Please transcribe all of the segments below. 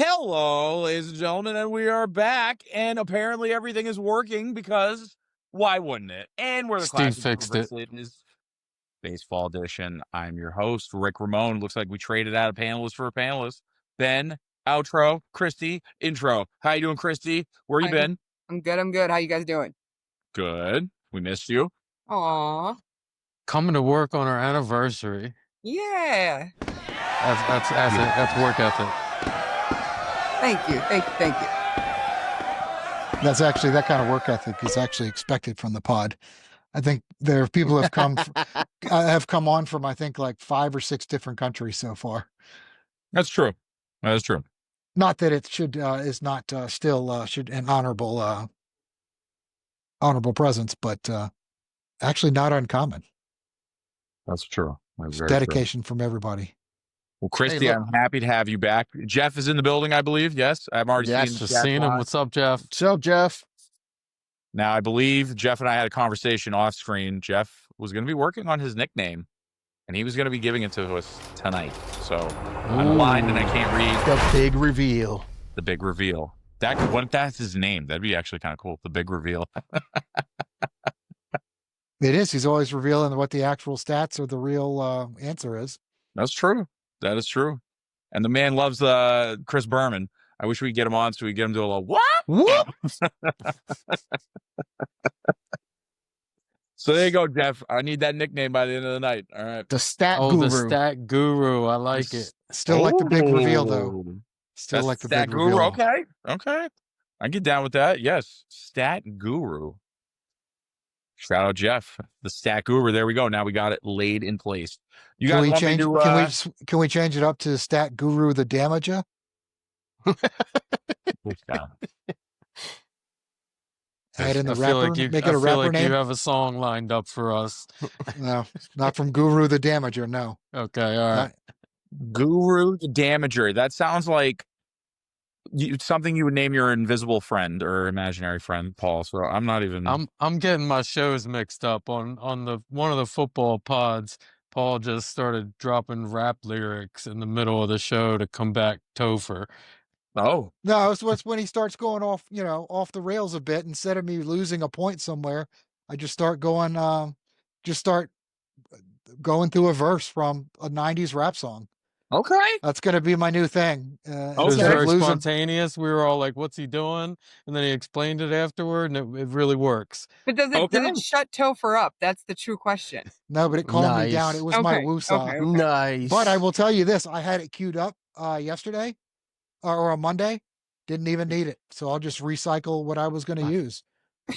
Hello, ladies and gentlemen, and we are back, and apparently everything is working because why wouldn't it? And we're the Steve classic fixed it. is baseball edition. I'm your host, Rick Ramone. Looks like we traded out a panelist for a panelist. Ben, outro, Christy, intro. How you doing, Christy? Where you been? I'm good. How you guys doing? Good. We missed you. Aw. Coming to work on our anniversary. Yeah. That's work ethic. Thank you. That's actually, that kind of work ethic is actually expected from the pod. I think there are people who have come on from, I think, like 5 or 6 different countries so far. That's true. That is true. Not that it should is not still should an honorable presence, but actually not uncommon. That's true. That's very dedication from everybody. Well, Christy, hey, I'm happy to have you back. Jeff is in the building, I believe. Yes, I've already seen him. What's up, Jeff? What's up, Jeff? Now, I believe Jeff and I had a conversation off screen. Jeff was going to be working on his nickname, and he was going to be giving it to us tonight. So I'm blind and I can't read. The big reveal. The big reveal. What if that's his name? That'd be actually kind of cool. The big reveal. It is. He's always revealing what the actual stats or the real answer is. That's true. That is true. And the man loves Chris Berman. I wish we could get him on so we get him to a little what? So there you go, Jeff. I need that nickname by the end of the night. All right. The stat guru. The stat guru. I like it. Still like the big reveal, though. Still like the big reveal. Okay. I get down with that. Yes. Stat guru. Shout out Jeff, the stat guru. There we go. Now we got it laid in place. You guys want me to, can we change it up to stat guru the damager? Add in the rapper. Make it a rapper name. You have a song lined up for us. No, not from Guru the Damager. No. Okay, all right. Guru the Damager. That sounds like something you would name your invisible friend or imaginary friend, Paul. So I'm not even. I'm getting my shows mixed up on one of the football pods. Paul just started dropping rap lyrics in the middle of the show to combat Topher. Oh no! It's when he starts going off, off the rails a bit. Instead of me losing a point somewhere, I just start going through a verse from a '90s rap song. Okay, that's going to be my new thing. It was very spontaneous. We were all like, "What's he doing?" And then he explained it afterward, and it really works. But does it shut Topher up? That's the true question. No, but it calmed me down. It was my woosah. Okay. Nice. But I will tell you this: I had it queued up yesterday. Or on Monday, didn't even need it. So I'll just recycle what I was going to use.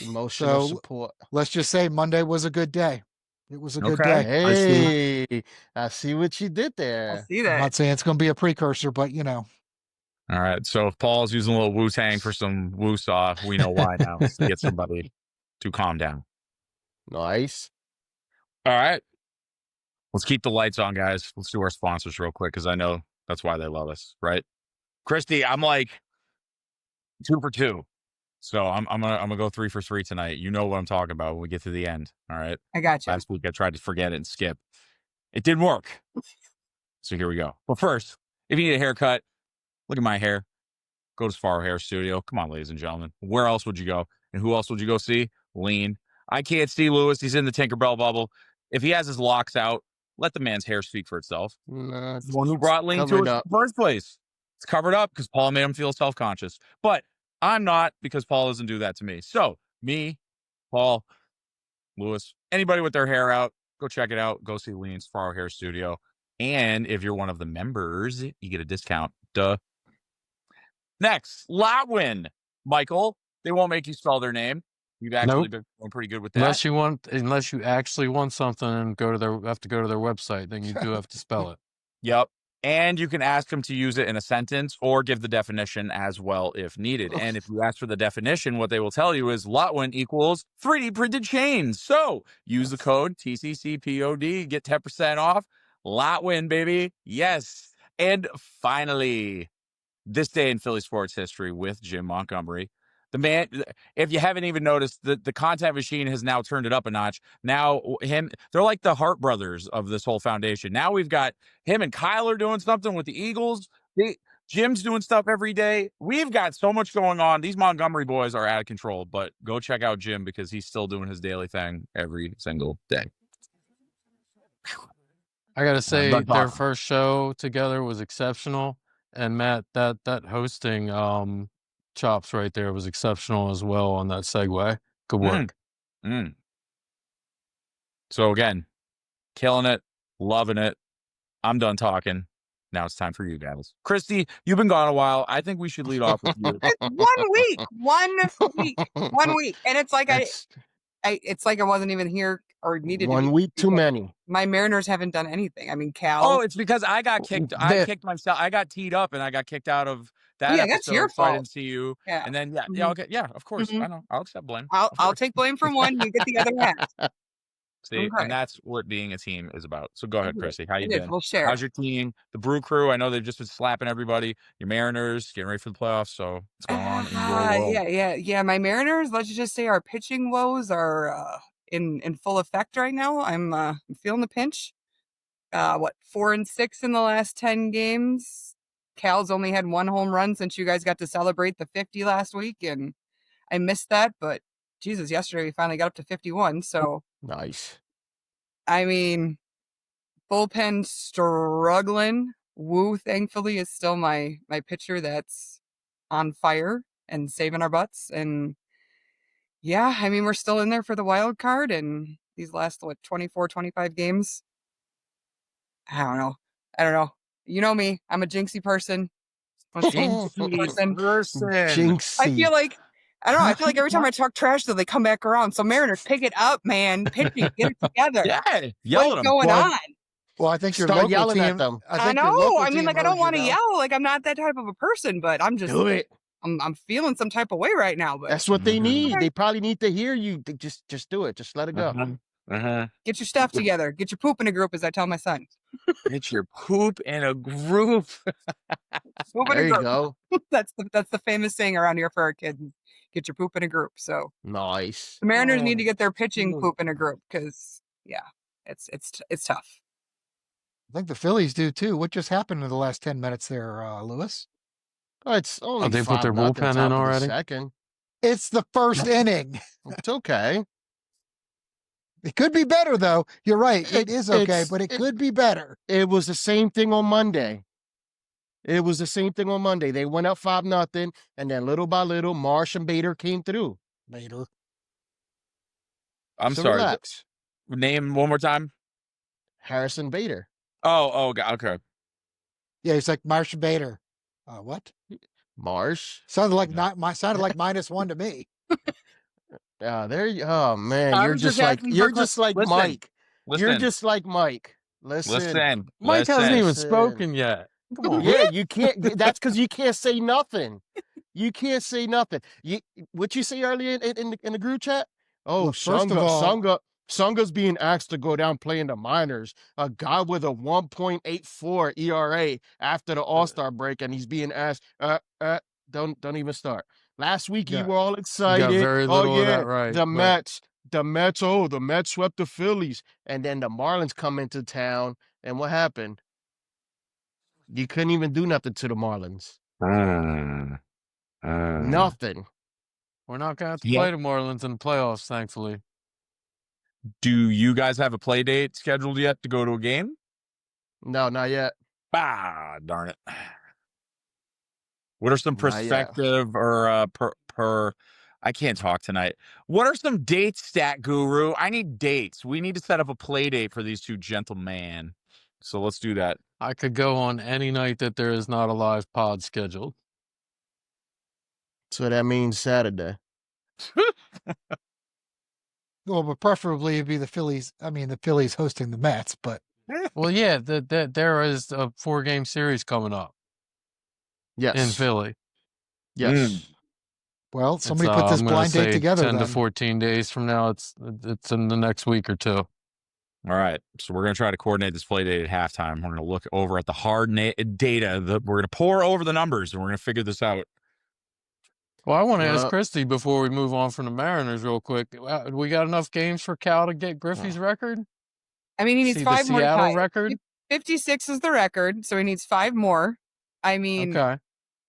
Emotional support. Let's just say Monday was a good day. It was a good day. Hey, I see what you did there. I see that. I'm not saying it's going to be a precursor, but All right. So if Paul's using a little Wu-Tang for some Woo-Saw, we know why now. To get somebody to calm down. Nice. All right. Let's keep the lights on, guys. Let's do our sponsors real quick because I know that's why they love us, right? Christy, I'm like 2 for 2. So I'm gonna go 3 for 3 tonight. You know what I'm talking about when we get to the end. All right. I got you. Last week I tried to forget it and skip. It didn't work. So here we go. But first, if you need a haircut, look at my hair. Go to Sparrow Hair Studio. Come on, ladies and gentlemen. Where else would you go? And who else would you go see? Lean. I can't see Lewis. He's in the Tinkerbell bubble. If he has his locks out, let the man's hair speak for itself. The one who brought Lean to it in the first place. It's covered up because Paul made him feel self-conscious. But I'm not, because Paul doesn't do that to me. So me, Paul, Lewis, anybody with their hair out, go check it out. Go see Lean's Sparrow Hair Studio. And if you're one of the members, you get a discount. Duh. Next, Lotwin. Michael, they won't make you spell their name. You've actually been doing pretty good with that. Unless you actually want something and have to go to their website, then you do have to spell it. Yep. And you can ask them to use it in a sentence or give the definition as well if needed. And if you ask for the definition, what they will tell you is Lotwin equals 3D printed chains. So use the code TCCPOD, get 10% off. Lotwin, baby. Yes. And finally, this day in Philly sports history with Jim Montgomery. The man, if you haven't even noticed, the content machine has now turned it up a notch. Now they're like the Hart brothers of this whole foundation. Now we've got him and Kyler doing something with the Eagles. Jim's doing stuff every day. We've got so much going on. These Montgomery boys are out of control, but go check out Jim because he's still doing his daily thing every single day. I gotta say, done their talking. first show together was exceptional, and Matt, that hosting chops right there was exceptional as well on that segue. Good work. So again, killing it, loving it. I'm done talking. Now it's time for you, Gavels. Christy, you've been gone a while. I think we should lead off with you. It's 1 week, 1 week, and it's like it's like I wasn't even here or needed to be. 1 week too many. My Mariners haven't done anything. I mean, Cal. Oh, it's because I got kicked. I kicked myself. I got teed up and I got kicked out of that Yeah, episode. that's your so I fault. didn't see you. Yeah. And then okay, yeah, of course. I know. I'll accept blame. I'll take blame for one. You get the other half. See, Okay. and that's what being a team is about. So go ahead, Chrissy. How you It is. been? We'll share. How's your team? The Brew Crew. I know they've just been slapping everybody. Your Mariners getting ready for the playoffs. So what's going on in your world? Yeah. My Mariners. Let's just say our pitching woes are in full effect right now. I'm feeling the pinch. 4-6 in the last 10 games. Cal's only had 1 home run since you guys got to celebrate the 50 last week, and I missed that. But Jesus, yesterday we finally got up to 51. So Nice. I mean, bullpen struggling. Wu, thankfully, is still my pitcher that's on fire and saving our butts. And yeah, I mean, we're still in there for the wild card, and these last 24, 25 games. I don't know. You know me. I'm a jinxy person. I'm a jinxy person. Jinxie. I feel like every time I talk trash, though, they come back around. So Mariners, pick it up, man. Pitching, get it together. Yeah, yell What's at them. going on? Well, I think your Start local yelling team. at them. I think your know. local I mean, team like, I don't owes you want to now. yell. Like, I'm not that type of a person, but I'm just Do it. I'm feeling some type of way right now. But That's what they need. Okay. They probably need to hear you. They just do it. Just let it go. Get your stuff together. Get your poop in a group, as I tell my son. Get your poop in a group. Poop in There a you group. go. That's the famous saying around here for our kids. Get your poop in a group. So Nice. the Mariners need to get their pitching poop in a group because it's tough. I think the Phillies do too. What just happened in the last 10 minutes there, Lewis? Oh, it's only they put their 5-0 bullpen in top of the already? second. It's the first inning. It's okay. It could be better, though. You're right. It is okay, it's- but it could be better. It was the same thing on Monday. They went up 5-0, and then little by little, Marsh and Bader came through. Later. I'm So sorry. relax. Name one more time. Harrison Bader. Oh, okay. Yeah, he's like Marsh Bader. What? Marsh. Sounded like -1 to me. Oh man, I you're was just just like asking for Listen. Mike. You're Listen. just like Mike. Listen. Mike hasn't even Listen. spoken yet. Come on. Yeah, you can't. That's because you can't say nothing. You can't say nothing. What you say earlier in the group chat? Oh, Well, first of all- Sunga's being asked to go down play in the minors. A guy with a 1.84 ERA after the All-Star break, and he's being asked, don't even start. Last week you Yeah. were all excited. very little of that right, The but- Mets. Oh, the Mets swept the Phillies, and then the Marlins come into town, and what happened? You couldn't even do nothing to the Marlins. Nothing. We're not going to have to Yeah. play the Marlins in the playoffs, thankfully. Do you guys have a play date scheduled yet to go to a game? No, not yet. Darn it. What are some Not yet. perspective or per I can't talk tonight. What are some dates, Stat Guru? I need dates. We need to set up a play date for these two gentlemen. So let's do that. I could go on any night that there is not a live pod scheduled. So that means Saturday. Well, but preferably it'd be the Phillies. I mean, the Phillies hosting the Mets, but Well, yeah, there is a 4-game series coming up Yes. in Philly. Yes. well, somebody It's, put this I'm gonna blind date say together 10 then. to 14 days from now. It's in the next week or two. All right. So we're going to try to coordinate this play date at halftime. We're going to look over at the hard data. We're going to pour over the numbers, and we're going to figure this out. Well, I want to ask Well- Christy before we move on from the Mariners real quick. We got enough games for Cal to get Griffey's record? I mean, he needs See 5 the more Seattle ties. record? 56 is the record, so he needs 5 more. I mean, Okay.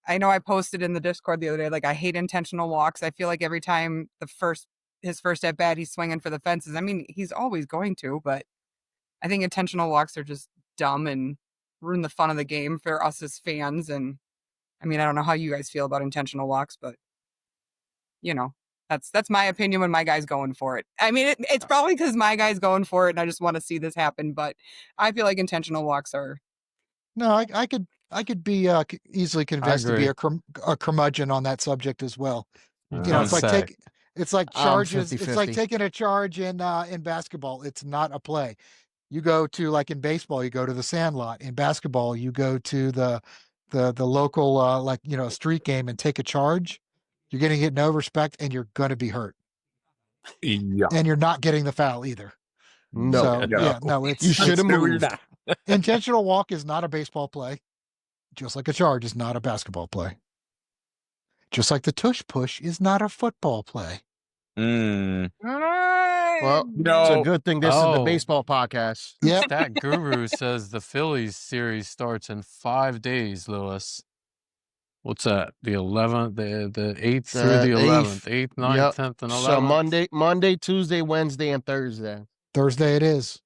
I know I posted in the Discord the other day, like, I hate intentional walks. I feel like every time his first at bat, he's swinging for the fences. I mean, he's always going to, but I think intentional walks are just dumb and ruin the fun of the game for us as fans. And I mean, I don't know how you guys feel about intentional walks, but that's my opinion when my guy's going for it. I mean, it's probably because my guy's going for it, and I just want to see this happen. But I feel like intentional walks are. No, I could be easily convinced to be agree. a curmudgeon on that subject as well. I You know, was it's gonna like say. it's like I'm charges. It's like 50-50. taking a charge in basketball. It's not a play. You go to, like, in baseball, you go to the sandlot. In basketball, you go to the local street game and take a charge. You're going to get no respect, and you're going to be hurt, Yeah. and you're not getting the foul either. No. So yeah, no, it's You should have No, you're moved. not. intentional walk is not a baseball play, just like a charge is not a basketball play. Just like the tush push is not a football play. Mm. Well, No. it's a good thing this is the Oh. baseball podcast. Yep. Stat Guru says the Phillies series starts in 5 days, Lewis. What's that? The 11th, the 8th through the 11th, 8th, 9th, Yep. 10th, and 11th. So Monday, Tuesday, Wednesday, and Thursday. Thursday it is.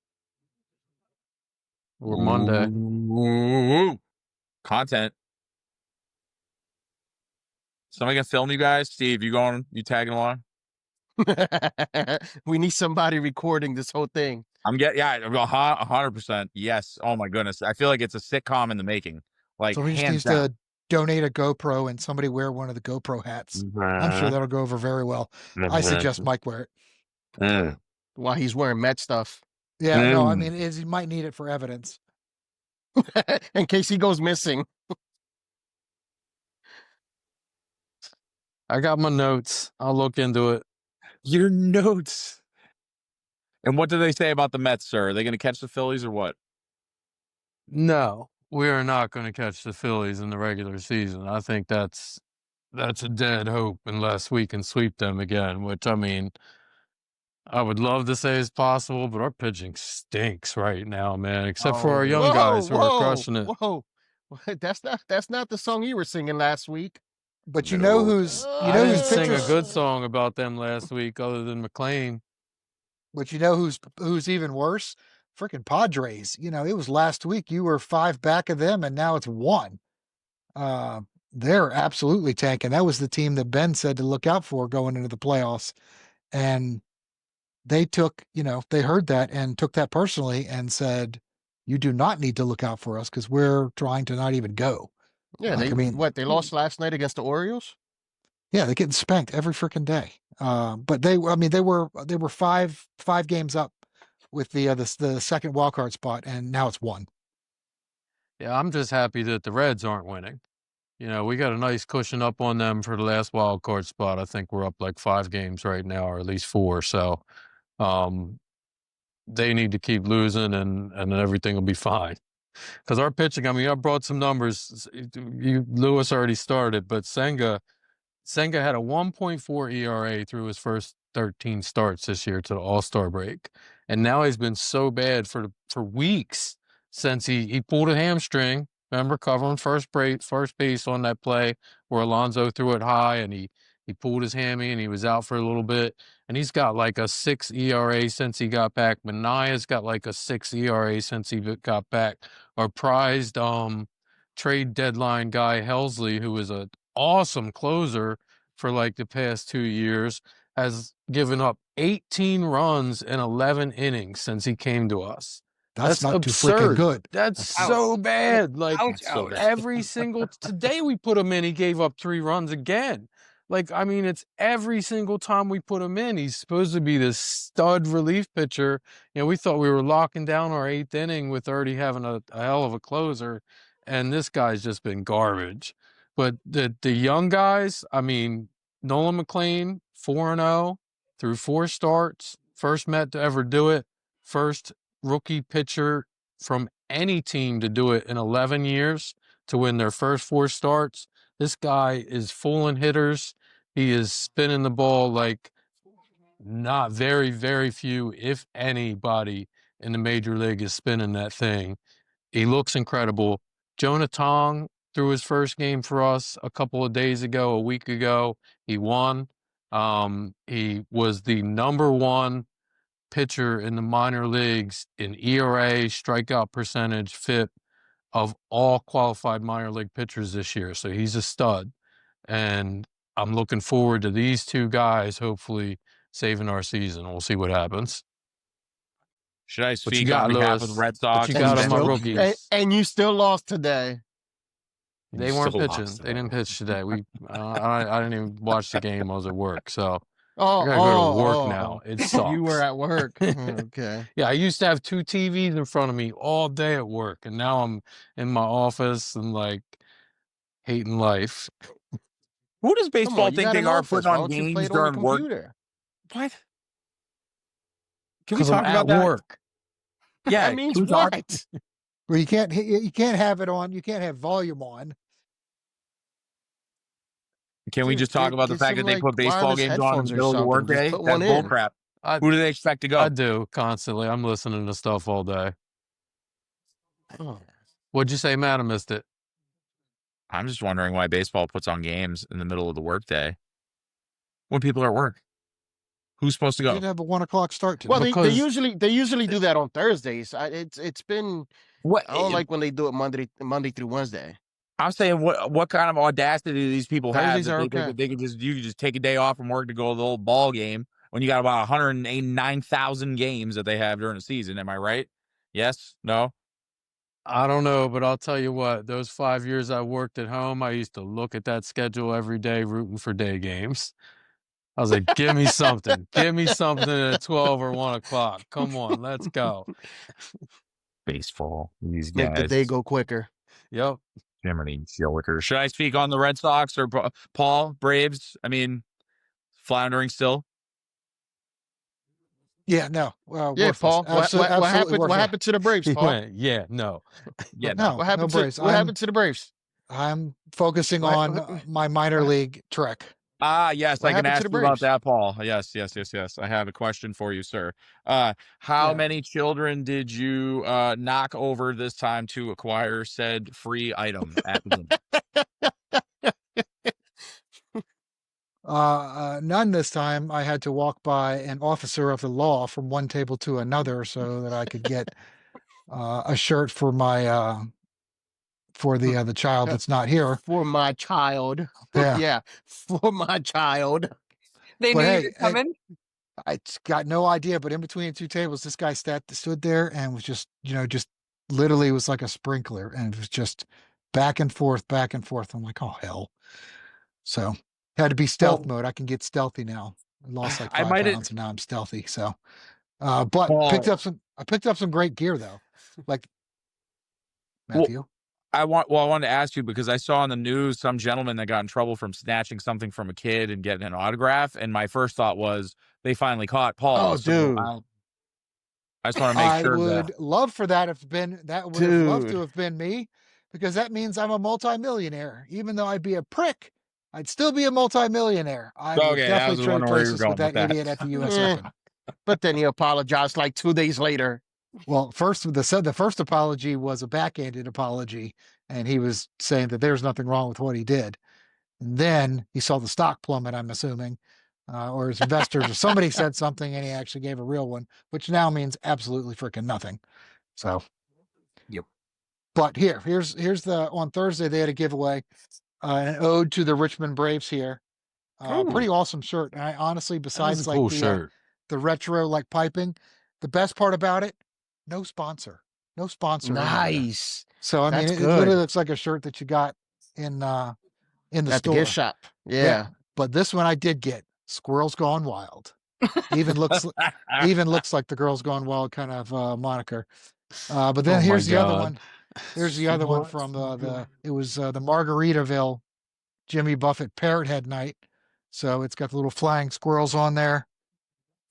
Or Monday. Ooh. Content. Somebody can film you guys. Steve, you tagging along? We need somebody recording this whole thing. 100%. Yes. Oh my goodness. I feel like it's a sitcom in the making. Like, So he just hands needs down. to donate a GoPro and somebody wear one of the GoPro hats. I'm sure that'll go over very well. I suggest Mike wear it. While he's wearing Met stuff. Yeah, no, I mean, he might need it for evidence. In case he goes missing. I got my notes. I'll look into it. Your notes. And what do they say about the Mets, sir? Are they going to catch the Phillies or what? No, we are not going to catch the Phillies in the regular season. I think that's a dead hope unless we can sweep them again, which, I mean, I would love to say is possible, but our pitching stinks right now, man, except for our young guys who are crushing it. Whoa. That's not the song you were singing last week. But you know who's I didn't sing a pitchers, good song about them last week other than McLean. but you know who's even worse? Freaking Padres. You know, it was last week you were 5 back of them, and now it's 1. They're absolutely tanking. That was the team that Ben said to look out for going into the playoffs. And they they heard that and took that personally and said, you do not need to look out for us because we're trying to not even go. Yeah, they lost last night against the Orioles? Yeah, they're getting spanked every freaking day. But they were five games up with the second wild card spot, and now it's 1. Yeah, I'm just happy that the Reds aren't winning. You know, we got a nice cushion up on them for the last wild card spot. I think we're up like 5 games right now, or at least 4. So they need to keep losing, and everything will be fine. Because our pitching, I mean, I brought some numbers. Lewis already started, but Senga had a 1.4 ERA through his first 13 starts this year to the All-Star break. And now he's been so bad for weeks since he pulled a hamstring. Remember, covering first base on that play where Alonso threw it high, and he pulled his hammy and he was out for a little bit. And he's got like a 6 ERA since he got back. Manaya's got like a 6 ERA since he got back. Our prized trade deadline guy, Helsley, who is an awesome closer for like the past 2 years, has given up 18 runs in 11 innings since he came to us. That's not absurd. too freaking good. That's so bad. Like Ouch. every single today we put him in, he gave up 3 runs again. Like, I mean, it's every single time we put him in. He's supposed to be this stud relief pitcher. You know, we thought we were locking down our 8th inning with already having a hell of a closer, and this guy's just been garbage. But the young guys, I mean, Nolan McLean, 4-0 through 4 starts, first Met to ever do it, first rookie pitcher from any team to do it in 11 years to win their first 4 starts. This guy is fooling hitters. He is spinning the ball like not very, very few, if anybody in the major league is spinning that thing. He looks incredible. Jonah Tong, threw his first game for us a couple of days ago, a week ago. He won. He was the #1 pitcher in the minor leagues in ERA, strikeout percentage, FIP of all qualified minor league pitchers this year. So he's a stud. And I'm looking forward to these two guys hopefully saving our season. We'll see what happens. Should I What you speak got, on behalf of Lewis? the Red What Sox? you And got you on my still rookies? and you still lost today. You They weren't still pitching. lost They didn't today. pitch today. I didn't even watch the game. I was at work, so I Oh, gotta go to work now. It sucks. You were at work. Okay. Yeah, I used to have 2 TVs in front of me all day at work, and now I'm in my office and like hating life. Who does Come baseball on, you think got they an are office. putting Why on don't you play games it on the during work? computer? What? Can we Because I'm talk at about that? work. Yeah, That means can we talk? what? Well, you can't have it on. You can't have volume on. Can we Dude, just talk about the get fact some, that they like, put baseball wireless games on in headphones the or middle of the something. Just workday? put That's one in. bullcrap. I Who do they expect to go? I do constantly. I'm listening to stuff all day. Oh. What'd you say, Matt? I missed it. I'm just wondering why baseball puts on games in the middle of the workday when people are at work. Who's supposed to They go? did have a 1:00 start today. Well, they Because- usually do that on Thursdays. It's been What? I don't like when they do it Monday through Wednesday. I'm saying, what kind of audacity do these people have Thursdays that are they okay. think that you can just take a day off from work to go to the old ball game when you got about 189,000 games that they have during the season? Am I right? Yes? No? I don't know, but I'll tell you what, those 5 years I worked at home, I used to look at that schedule every day rooting for day games. I was like, give me something. Give me something at 12 or 1 o'clock. Come on, let's go. Baseball. These Make the guys. day go quicker. Yep. Jiminy Jilliker. Should I speak on the Red Sox or Paul? Braves? I mean, floundering still. Yeah, no. Yeah, Worthless. Paul. Absolutely What happened? worthless. What happened to the Braves, He Paul? went, yeah, no. Yeah, No, What happened no Braves. to what happened to the Braves? I'm focusing What- on my minor what- league trek. Ah, yes, What I can happened to ask the you about Braves? that, Paul. Yes. I have a question for you, sir. How Yeah. many children did you knock over this time to acquire said free item at the game? None this time. I had to walk by an officer of the law from one table to another so that I could get a shirt for my for the child that's not here. For my child. Yeah. Yeah, for my child. They But knew hey, you were coming. I got no idea, but in between 2 tables, this guy stood there and was just literally was like a sprinkler, and it was just back and forth, back and forth. I'm like, oh hell. So had to be stealth mode. I can get stealthy now. I lost like I 5 might have- pounds and now I'm stealthy. So but Paul- I picked up some great gear though. Like Well, Matthew. I wanted to ask you because I saw on the news some gentleman that got in trouble from snatching something from a kid and getting an autograph, and my first thought was they finally caught Paul. Oh, So dude. I just want to make I sure would love for that that would have loved to Dude. have been me, because that means I'm a multimillionaire. Even though I'd be a prick, I'd still be a multimillionaire. I would Okay, I definitely was trade wondering where you were places going with with that that. idiot at the US Eh. Open. But then he apologized like 2 days later. Well, the first apology was a backhanded apology, and he was saying that there's nothing wrong with what he did. And then he saw the stock plummet, I'm assuming, or his investors or somebody said something, and he actually gave a real one, which now means absolutely freaking nothing. So, Yep. But here's on Thursday they had a giveaway, an ode to the Richmond Braves here. Ooh. Pretty awesome shirt. And I honestly, That was besides a like cool the shirt. the retro like piping, the best part about it, no sponsor anywhere. Nice. So I mean, That's it good. literally looks like a shirt that you got in the At the store. gift shop. Yeah. But this one I did get. Squirrels Gone Wild. Even looks like the Girls Gone Wild kind of moniker. But then Oh my here's the other God. one. Here's the other one from the Margaritaville Jimmy Buffett Parrot Head night. So it's got the little flying squirrels on there.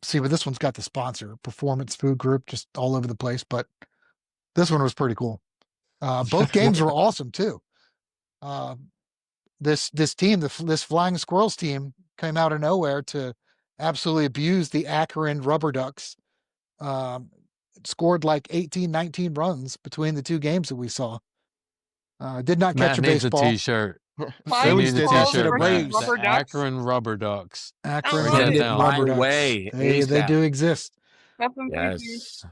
See, but this one's got the sponsor, Performance Food Group, just all over the place. But this one was pretty cool. Both games were awesome too. This team, this Flying Squirrels team, came out of nowhere to absolutely abuse the Akron Rubber Ducks. Scored like 18, 19 runs between the 2 games that we saw. Did not catch Matt a needs a baseball. T-shirt. Flying Phillies needs a did that to squirrels the T-shirt, versus Matt. Braves. rubber The ducks. Akron Rubber Ducks. Akron Write that Send it down. my Rubber Ducks. way. They ASAP. do exist. Got them features. Yes.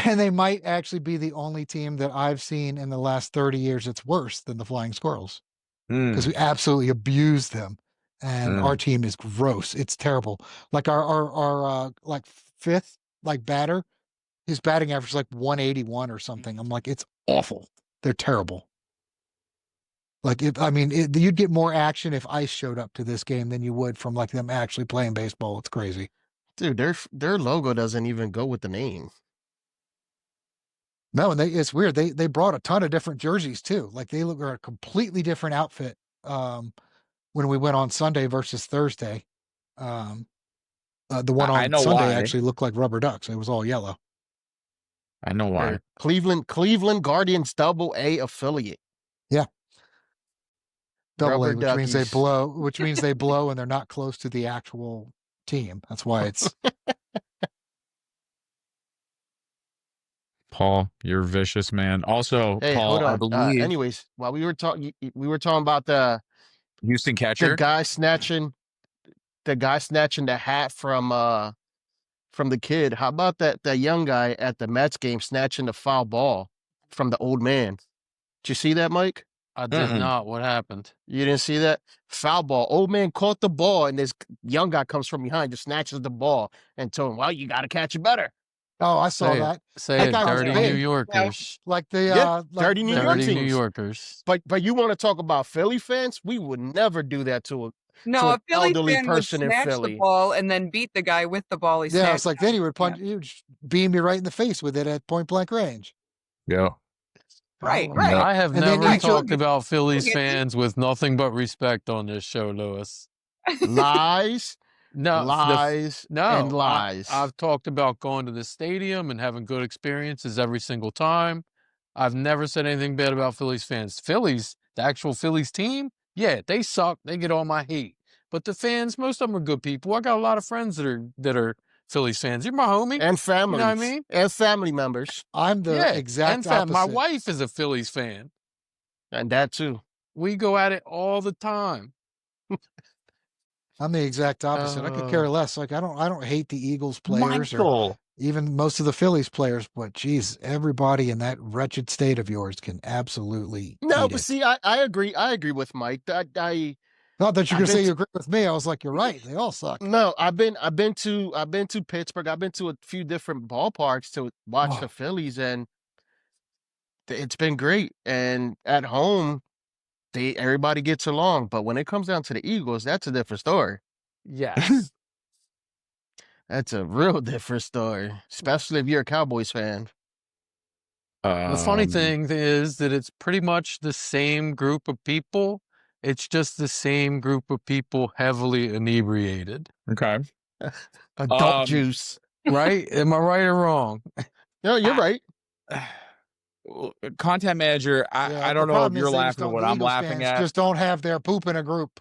And they might actually be the only team that I've seen in the last 30 years that's worse than the Flying Squirrels, because Mm. we absolutely abuse them. And our team is gross. It's terrible. Like our like fifth like batter, his batting average is like 181 or something. I'm like, it's awful. They're terrible. Like you'd get more action if Ice showed up to this game than you would from like them actually playing baseball. It's crazy. Dude, their logo doesn't even go with the name. No, and it's weird. They brought a ton of different jerseys too. Like they look are a completely different outfit when we went on Sunday versus Thursday. The one I on know Sunday why. actually looked like rubber ducks. It was all yellow. I know why. They're Cleveland Guardians AA affiliate. Double A, Rubber which means they duckies. blow, which means they blow and they're not close to the actual team. That's why it's Paul, you're vicious, man. Also, Hey, Paul, hold I on. believe Anyways, while we were talking about the Houston catcher. guy snatching the hat from the kid. How about that young guy at the Mets game snatching the foul ball from the old man? Did you see that, Mike? I did Mm-mm. not. What happened? You didn't see that? Foul ball. Old man caught the ball, and this young guy comes from behind, just snatches the ball, and told him, "Well, you got to catch it better." oh, I saw Say that. it. Say That it. guy was Dirty big. New Yorkers. Like the Yeah, like dirty New the- York Dirty New teams. Yorkers. But you want to talk about Philly fans? We would never do that to No, a an Philly elderly fan would person in snatch the Philly. ball and then beat the guy with the ball he Yeah, snatched. it's like then he would punch you, just beam you right in the face with it at point blank range. Yeah. Right, Oh, right. Yeah. I have And then never you talked took- about Phillies took it. fans with nothing but respect on this show, Lewis. Lies, No, lies, and lies. I've talked about going to the stadium and having good experiences every single time. I've never said anything bad about Phillies fans. Phillies, the actual Phillies team, yeah, they suck. They get all my hate. But the fans, most of them are good people. I got a lot of friends that are Phillies fans. You're my homie. and families. You know what I mean? And family members. I'm the Yeah. exact and opposite. my wife is a Phillies fan. And that too. We go at it all the time. I'm the exact opposite. I could care less. Like I don't hate the Eagles players or even most of the Phillies players, but geez, everybody in that wretched state of yours can absolutely No, eat but it. see, I agree. I agree with Mike. I Not that you're I've gonna say been you agree with me. I was like, you're right. They all suck. no, I've been to Pittsburgh. I've been to a few different ballparks to watch Oh. the Phillies, and it's been great. And at home, everybody gets along. But when it comes down to the Eagles, that's a different story. Yes. That's a real different story, especially if you're a Cowboys fan. The funny thing is that it's pretty much the same group of people. It's just the same group of people heavily inebriated. Okay. Adult juice. Right? Am I right or wrong? No, you're right. Content manager, Yeah, I the don't know if problem is you're they just laughing at don't- what the I'm Eagles laughing fans at. Just don't have their poop in a group.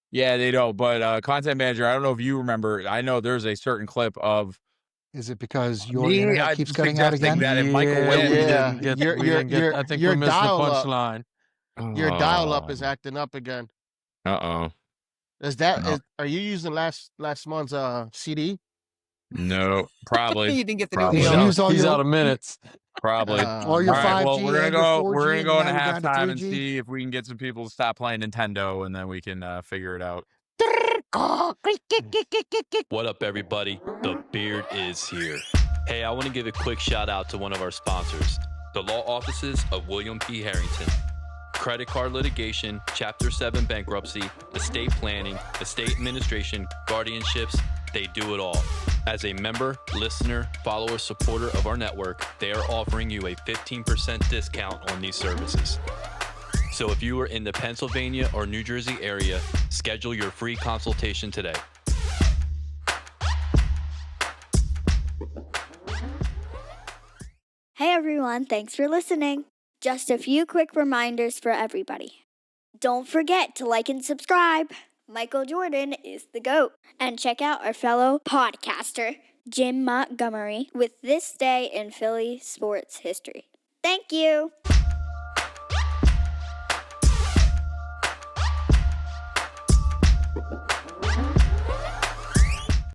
Yeah, they don't. But content manager, I don't know if you remember. I know there's a certain clip of Is it because your me internet keeps cutting out suggesting again? that if Michael Yeah, wins, we Yeah, didn't get. you're- We didn't get. I think we missed the dial-up. punchline. Your dial-up is acting up again. Uh-oh. Is that? No. Are you using last month's CD? No, probably. You didn't get the Probably. new Did deal. you use all He's your out of minutes. Probably. all your All right, 5G well, we're gonna and your go. 4G, We're gonna and go into now you're down to halftime and 3G? see if we can get some people to stop playing Nintendo, and then we can figure it out. What up, everybody? The Beard is here. Hey, I want to give a quick shout out to one of our sponsors, the law offices of William P. Harrington. Credit card litigation, Chapter 7 bankruptcy, estate planning, estate administration, guardianships, they do it all. As a member, listener, follower, supporter of our network, they are offering you a 15% discount on these services. So if you are in the Pennsylvania or New Jersey area, schedule your free consultation today. Hey everyone, thanks for listening. Just a few quick reminders for everybody. Don't forget to like and subscribe. Michael Jordan is the GOAT. And check out our fellow podcaster, Jim Montgomery, with This Day in Philly Sports History. Thank you.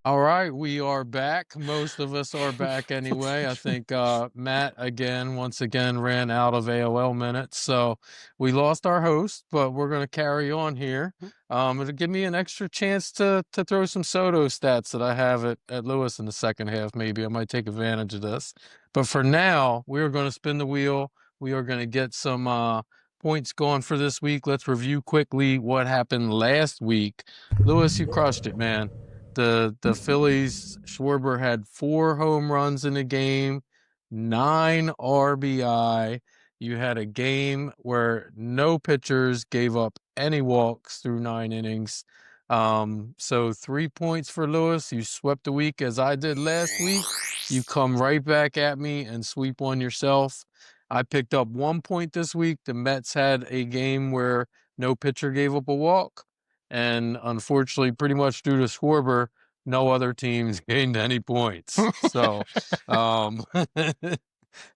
All right, we are back. Most of us are back anyway. I think Matt once again ran out of AOL minutes, so we lost our host, but we're going to carry on here. It'll give me an extra chance to throw some Soto stats that I have at Lewis in the second half. Maybe I might take advantage of this, but for now, we are going to spin the wheel. We are going to get some points going for this week. Let's review quickly what happened last week. Lewis, you crushed it, man. The Phillies, Schwarber had 4 home runs in the game, 9 RBI. You had a game where no pitchers gave up any walks through 9 innings. So 3 points for Lewis. You swept the week as I did last week. You come right back at me and sweep one yourself. I picked up 1 point this week. The Mets had a game where no pitcher gave up a walk. And unfortunately, pretty much due to Schwarber, no other teams gained any points. So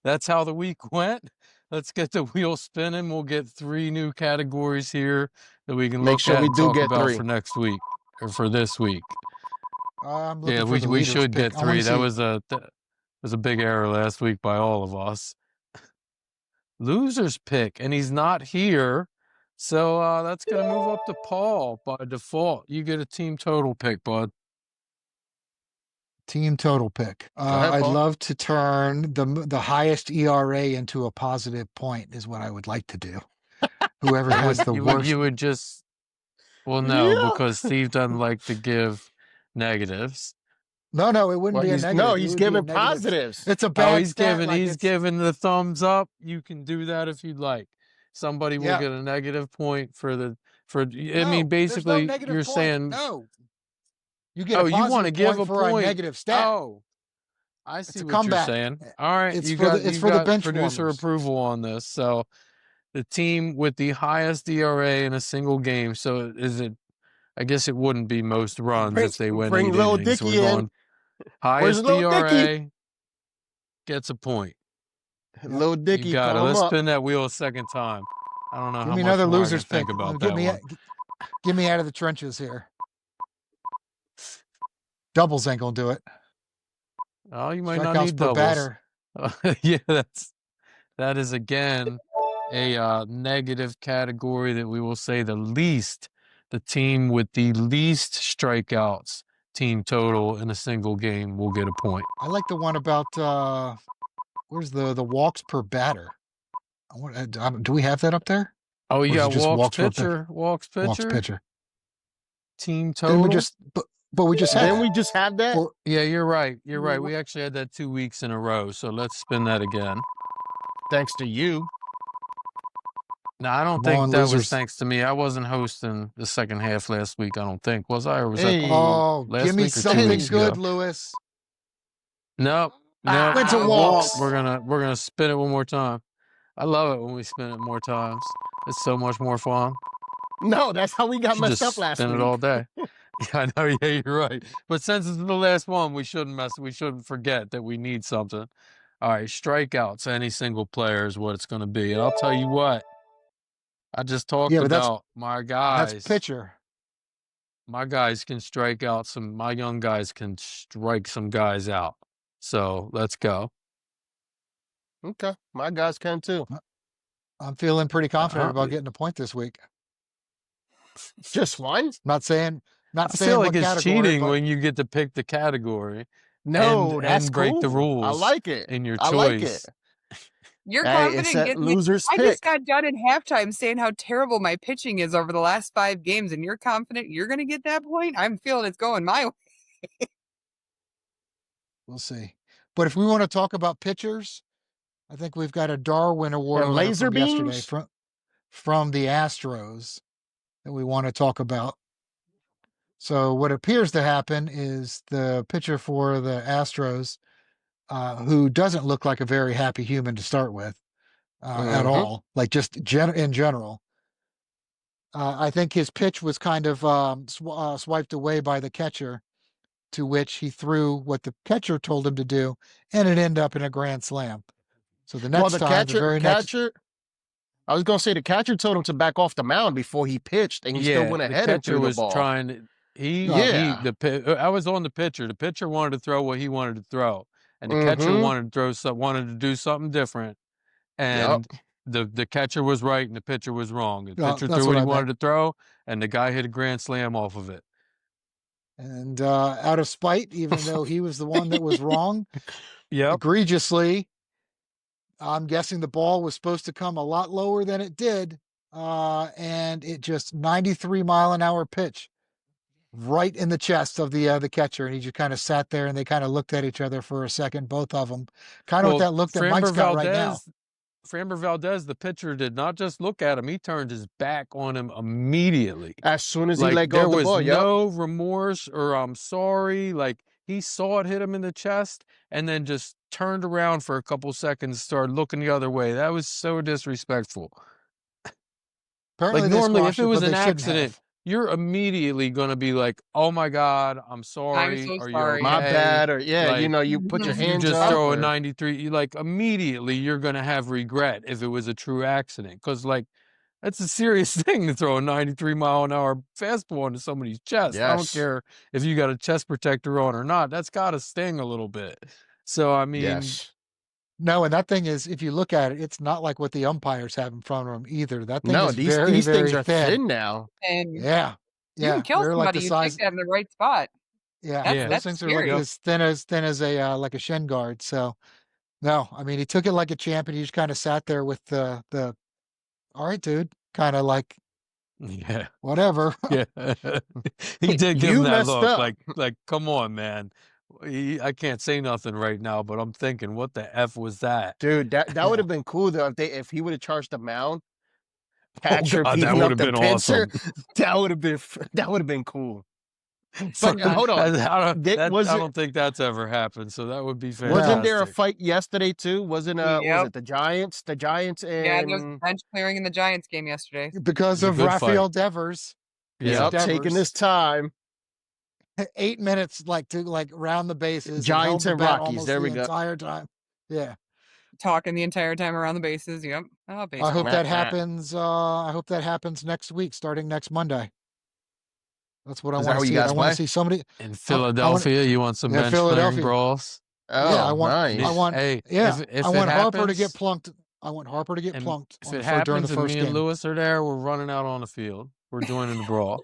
that's how the week went. Let's get the wheel spinning. We'll get 3 new categories here that we can look at and talk about for next week or for this week. I'm looking for the we leader's should pick. get 3. That was a big error last week by all of us. Loser's pick, and he's not here. So that's going to move up to Paul by default. You get a team total pick, bud. Team total pick. ahead, I'd Paul. love to turn the highest ERA into a positive point is what I would like to do. Whoever has the worst. You would just... Well, no, because Steve doesn't like to give negatives. No, it wouldn't be a negative. No, he's giving positives. It's a bad he's giving the thumbs up. You can do that if you'd like. Somebody will get a negative point I mean, basically, you're saying no. You get a positive you want to give a for point. A negative stat. Oh, I see what comeback. you're saying. All right, It's you for got the bench producer warmers. approval on this. So the team with the highest ERA in a single game. So is it? I guess it wouldn't be most runs if they win 8 Lil innings. Dicky We're in. going highest Lil ERA gets a point. Lil Dicky, You got it. call him Let's up. spin that wheel a second time. I don't know Give how me much another more loser's I can pick. think about Get that me, one. get me out of the trenches here. Doubles ain't gonna do it. Oh, you might not Strikeouts need per doubles. batter. Yeah, that is again a negative category that we will say the team with the least strikeouts team total in a single game will get a point. I like the one about where's the walks per batter? Do we have that up there? Oh, you Or is got it just walks per pitcher, walks pitcher, team Didn't we total. but we just had Didn't we just have that? Yeah, you're right. You're right. We actually had that 2 weeks in a row. So let's spin that again. Thanks to you. No, I don't think that was thanks to me. I wasn't hosting the second half last week. I don't think. Was I? Or was that last give me week or 2 something weeks good, ago? Lewis. Nope. Went to walks. We're gonna spin it one more time. I love it when we spin it more times. It's so much more fun. No, that's how we got Should messed just up last spin week. it all day. Yeah, I know. Yeah, you're right. But since it's the last one, we shouldn't forget that we need something. All right, strikeouts. Any single player is what it's going to be. And I'll tell you what. I just talked about my guys. That's pitcher. My guys can strike out my young guys can strike some guys out. So let's go. Okay, my guys can too. I'm feeling pretty confident about getting a point this week. Just one? Not saying I feel like what it's category, cheating but when you get to pick the category. No, that's and break the cool. rules. I like it. In your I choice. like it. You're Hey, it's confident. that Getting me. loser's I pick. just got done in halftime saying how terrible my pitching is over the last 5 games, and you're confident you're going to get that point? I'm feeling it's going my way. we'll see. But if we want to talk about pitchers, I think we've got a Darwin Award And winner laser from yesterday beams? from the Astros that we want to talk about. So what appears to happen is the pitcher for the Astros, who doesn't look like a very happy human to start with at all, like just in general. I think his pitch was kind of swiped away by the catcher, to which he threw what the catcher told him to do, and it ended up in a grand slam. So the next I was going to say the catcher told him to back off the mound before he pitched, and he still went ahead and threw the ball. I was on the pitcher. The pitcher wanted to throw what he wanted to throw, and the catcher wanted to do something different. And the catcher was right and the pitcher was wrong. The pitcher threw what he wanted to throw, and the guy hit a grand slam off of it. And out of spite, even though he was the one that was wrong, egregiously, I'm guessing the ball was supposed to come a lot lower than it did. And it just 93-mile-an-hour pitch right in the chest of the catcher. And he just kind of sat there and they kind of looked at each other for a second, both of them. Kind of with that look that Mike's got right now. Framber Valdez, the pitcher, did not just look at him. He turned his back on him immediately. As soon as he let go of the ball, there was no remorse or I'm sorry. Like, he saw it hit him in the chest and then just turned around for a couple seconds, started looking the other way. That was so disrespectful. Apparently like, normally, if it was an accident, you're immediately going to be like, oh my God, I'm sorry. I'm so Are sorry. you okay? My bad. Or Like, you put your hands you just up. throw a 93, immediately you're going to have regret if it was a true accident. Because, that's a serious thing to throw a 93-mile-an-hour fastball into somebody's chest. Yes. I don't care if you got a chest protector on or not. That's got to sting a little bit. So, I mean... Yes. No, and that thing is, if you look at it, it's not like what the umpires have in front of them either. That thing is these very, very things are thin now. And yeah. you can kill they're somebody. Like the You size... take that in the right spot. Yeah, those things are like as thin as a like a shin guard. So, no, I mean, he took it like a champ, and he just kind of sat there with the all right, dude, kind of like, whatever. Yeah, he did give him that look, up. like, come on, man. I can't say nothing right now, but I'm thinking, what the F was that? Dude, that would have been cool though if he would have charged the mound. Catcher that would have been awesome. That would have been cool. But hold on, I don't think that's ever happened. So that would be fantastic. Wasn't there a fight yesterday too? Was it the Giants? The Giants and there was bench clearing in the Giants game yesterday because of Rafael Devers. Yeah, taking this time. 8 minutes, to round the bases. Giants and Rockies. There we go. Entire time. Yeah. Talking the entire time around the bases. Yep. I hope that happens. I hope that happens next week, starting next Monday. That's what I want to see. I want to see somebody in Philadelphia. You want some bench clearing brawls? Oh, yeah, I want. Nice. I want. Hey, yeah, if I want happens, Harper to get plunked. I want Harper to get plunked. If it happens, and me and Lewis are there, we're running out on the field. We're joining the brawl.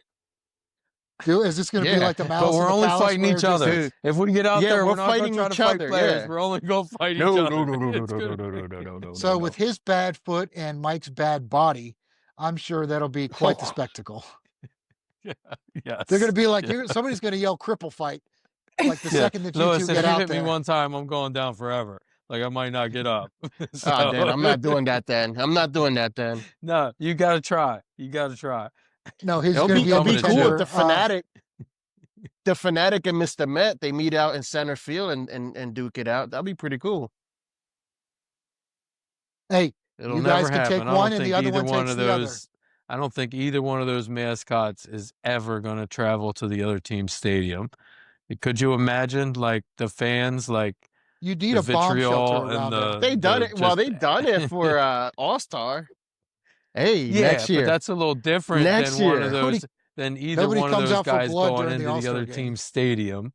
Dude, is this going to be like the Malice? But we're only fighting each other. Dude. If we get out there, we're not going to try to fight players. Yeah. We're only going to fight each other. No. So with his bad foot and Mike's bad body, I'm sure that'll be quite the spectacle. Yeah, yes. They're going to be like, somebody's going to yell "cripple fight" like the second that you Lewis, two get out there. If you hit me one time, I'm going down forever. Like, I might not get up. Oh, then I'm not doing that then. No, you got to try. No, he's it'll going to be cool with the Fanatic. The Fanatic and Mr. Met, they meet out in center field and duke it out. That'd be pretty cool. Hey, it'll you never guys can happen. take one and the other one takes the other. I don't think either one of those mascots is ever going to travel to the other team's stadium. Could you imagine, the fans, you need a bomb shelter around They done it. Well, they done it for All-Star. Hey, next year. But that's a little different than one of those. Than either one of those guys going into the other team's stadium.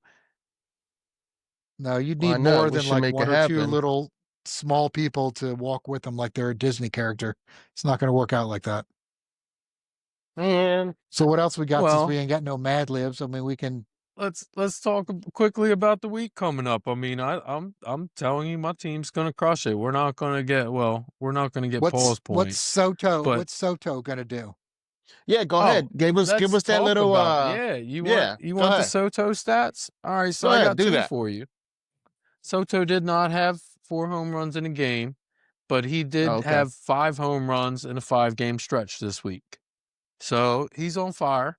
No, you need more than one or two little small people to walk with them like they're a Disney character. It's not going to work out like that. Man. So what else we got since we ain't got no Mad Libs? I mean, we can. Let's talk quickly about the week coming up. I mean, I'm telling you, my team's going to crush it. We're not going to get Paul's point. What's Soto going to do? Yeah, go ahead. Give us that little. You want the Soto stats? All right, so I got two for you. Soto did not have 4 home runs in a game, but he did have 5 home runs in a 5-game stretch this week. So he's on fire.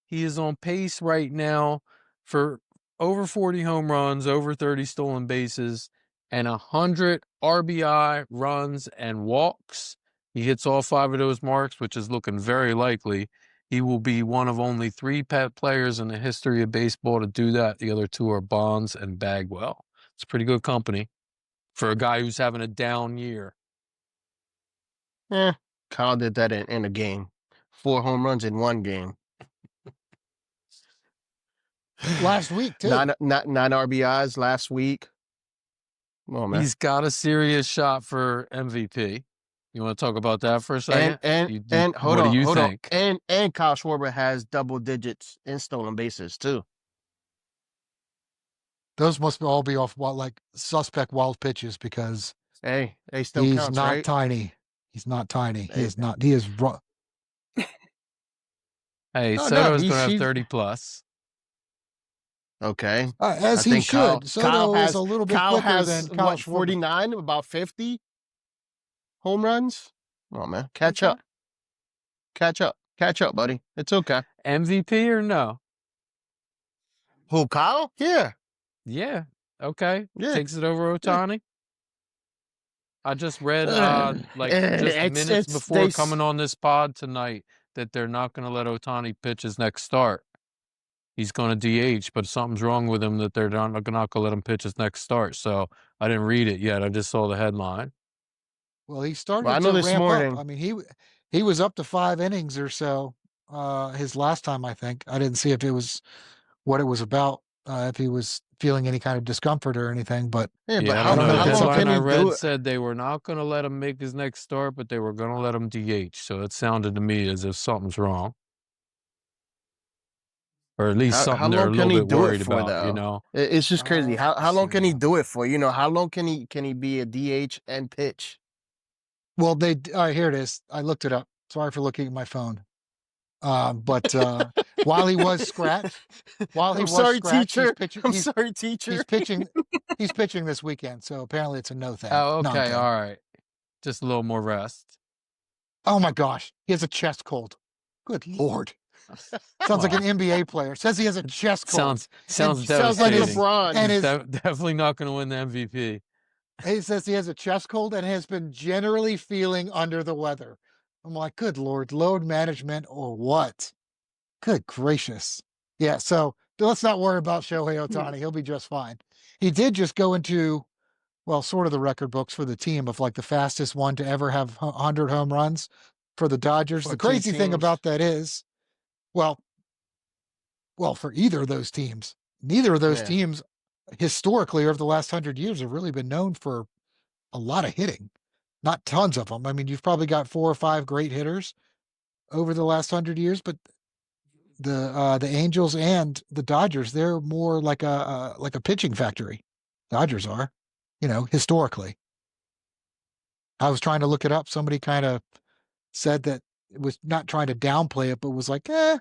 He is on pace right now for over 40 home runs, over 30 stolen bases, and 100 RBI runs and walks. He hits all 5 of those marks, which is looking very likely. He will be one of only 3 players in the history of baseball to do that. The other 2 are Bonds and Bagwell. It's pretty good company for a guy who's having a down year. Kyle did that in a game. 4 home runs in 1 game. last week too. Nine RBIs last week. Come on, man. He's got a serious shot for MVP. You want to talk about that for a second? And hold what on, do you hold think? on. And Kyle Schwarber has double digits in stolen bases too. Those must all be off like suspect wild pitches because Hey, they still he's counts, not right? tiny. He's not tiny. He Hey. is not. He is. Hey, No, Soto's he's- going to have he's- 30 plus. Okay. As I he think should. Soto is a little bit Kyle quicker has than Kyle what, Schwarber. 49, about 50 home runs. Oh man, catch Okay. up. Catch up, buddy. It's okay. MVP or no? Who, Kyle? Yeah. Yeah. Okay. Yeah. Takes it over Otani. I just read minutes it's- before they- coming on this pod tonight that they're not going to let Otani pitch his next start. He's going to DH, but something's wrong with him that they're not going to let him pitch his next start. So I didn't read it yet. I just saw the headline. Well, he started Well, I know to this ramp morning- up. I mean, he was up to 5 innings or so his last time, I think. I didn't see if it was what it was about, if he was feeling any kind of discomfort or anything, but Yeah, Yeah, but I how, don't know. The how long headline can I he read do it? said they were not going to let him make his next start, but they were going to let him DH. So it sounded to me as if something's wrong. Or at least How something they're a long can little he bit do it worried for, about, though? you know? It's just crazy. How let's long can he see. do it for? You know, how long can he be a DH and pitch? well, here it is. I looked it up. Sorry for looking at my phone. But while he was scratched, I'm sorry, teacher. he's pitching. I'm sorry, teacher. He's pitching. He's pitching this weekend, so apparently it's a no thing. Oh, No, I'm okay. kidding. All right. Just a little more rest. Oh my gosh, he has a chest cold. Good lord. Sounds like an NBA player. Says he has a chest cold. Sounds Sounds like devastating. LeBron. And He's his, definitely not going to win the MVP. he says he has a chest cold and has been generally feeling under the weather. I'm like, good lord, load management or what? Good gracious. Yeah, so let's not worry about Shohei Ohtani. He'll be just fine. He did just go into, well, sort of the record books for the team of like the fastest one to ever have 100 home runs for the Dodgers. For The two crazy thing teams. about that is, well, for either of those teams, neither of those Yeah. teams historically over the last 100 years have really been known for a lot of hitting. Not tons of them. I mean, you've probably got 4 or 5 great hitters over the last 100 years, but the Angels and the Dodgers, they're more like a pitching factory. Dodgers are, historically. I was trying to look it up. Somebody kind of said that it was not trying to downplay it, but was like, I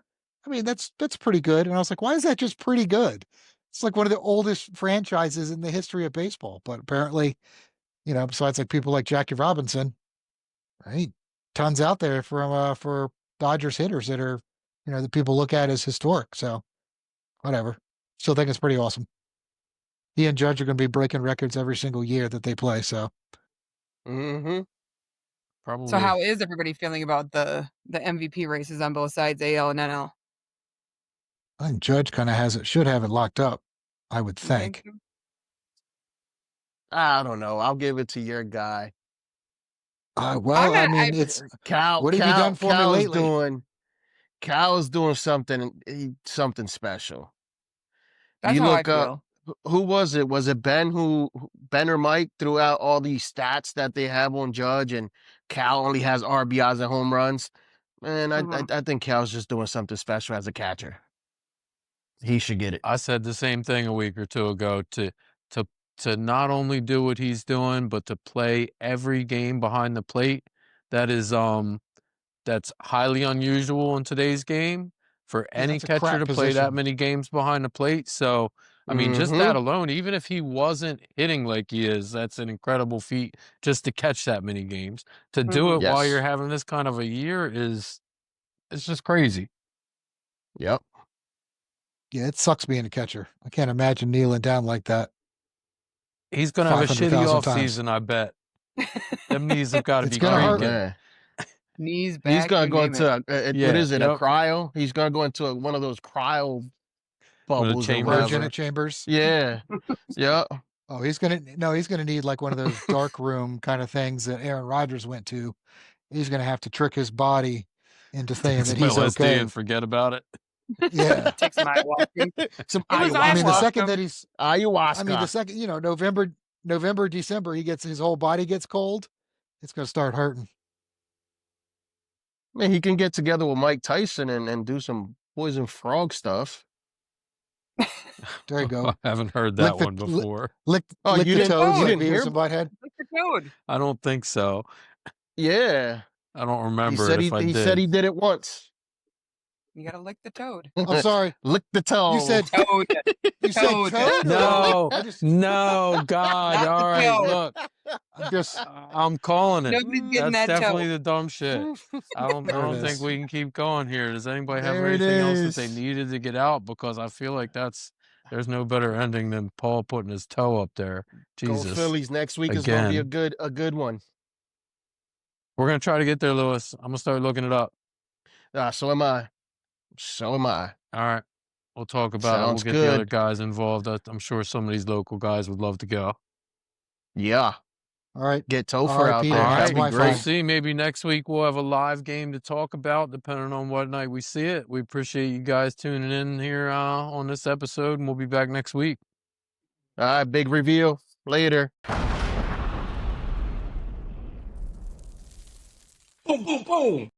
mean, that's pretty good. And I was like, why is that just pretty good? It's like one of the oldest franchises in the history of baseball. But apparently, besides like people like Jackie Robinson, right? Tons out there for Dodgers hitters that are, that people look at as historic. So whatever. Still think it's pretty awesome. He and Judge are going to be breaking records every single year that they play. So Mm-hmm. Probably. So how is everybody feeling about the MVP races on both sides, AL and NL? I think Judge kind of should have it locked up, I would You think. so? I don't know. I'll give it to your guy. Well, I mean, it's Cal. what have you done for me lately? Cal's doing something special. That's You how I look up. feel. Who was it? Was it Ben or Mike threw out all these stats that they have on Judge, and Cal only has RBIs and home runs? Man, I think Cal's just doing something special as a catcher. He should get it. I said the same thing a week or two ago to not only do what he's doing, but to play every game behind the plate. That is that's highly unusual in today's game for any that's a catcher crap to play that position. many games behind the plate. So I mean, just that alone, even if he wasn't hitting like he is, that's an incredible feat just to catch that many games. To do it while Yes. you're having this kind of a year it's just crazy. Yep. Yeah, it sucks being a catcher. I can't imagine kneeling down like that. He's going to have a shitty 500,000 times. offseason, I bet. Them knees have got to It's be gonna hurt. creaking. Man. Knees, back, He's gonna you go name into it. Yeah, what is it? yep. A cryo? He's gonna go into one of those cryo bubbles or chambers. whatever. Cryogenic chambers. Yeah. Yeah. Oh, he's gonna need like one of those dark room kind of things that Aaron Rodgers went to. He's gonna have to trick his body into thinking Some that he's LSD okay. and forget about it. Yeah. Take some ayahuasca. Some It was I mean, the ayahuasca. second that he's, ayahuasca. I mean, the second, November, December, his whole body gets cold. It's going to start hurting. Man, he can get together with Mike Tyson and do some poison frog stuff. There you go. I haven't heard Lick that the- one before. Lick Oh, the you didn't- toads you like didn't hear Beavis and Butthead. Like the toad. I don't think so. Yeah. I don't He remember said it he, if I he did. said he did it once. You gotta lick the toad. I'm sorry. Lick the toe. You said Toad. you said Toad. toad. No, I just no, God. Not All the right, toe. look, I'm just I'm calling it. Nobody's getting That's that definitely toe. the dumb shit. I don't There it think is. we can keep going here. Does anybody have There it anything else that they is. needed to get out? Because I feel like there's no better ending than Paul putting his toe up there. Go Jesus. Phillies next week is gonna be Again. a good one. We're gonna try to get there, Lewis. I'm gonna start looking it up. So am I. So am I. All right. We'll talk about Sounds it. We'll get the other good. guys involved. I'm sure some of these local guys would love to go. Yeah. all right. Get Topher out RIP, there. All that's That'd right, be my we'll great. fault. see. Maybe next week we'll have a live game to talk about, depending on what night we see it. We appreciate you guys tuning in here on this episode, and we'll be back next week. All right, big reveal. Later. Boom, boom, boom.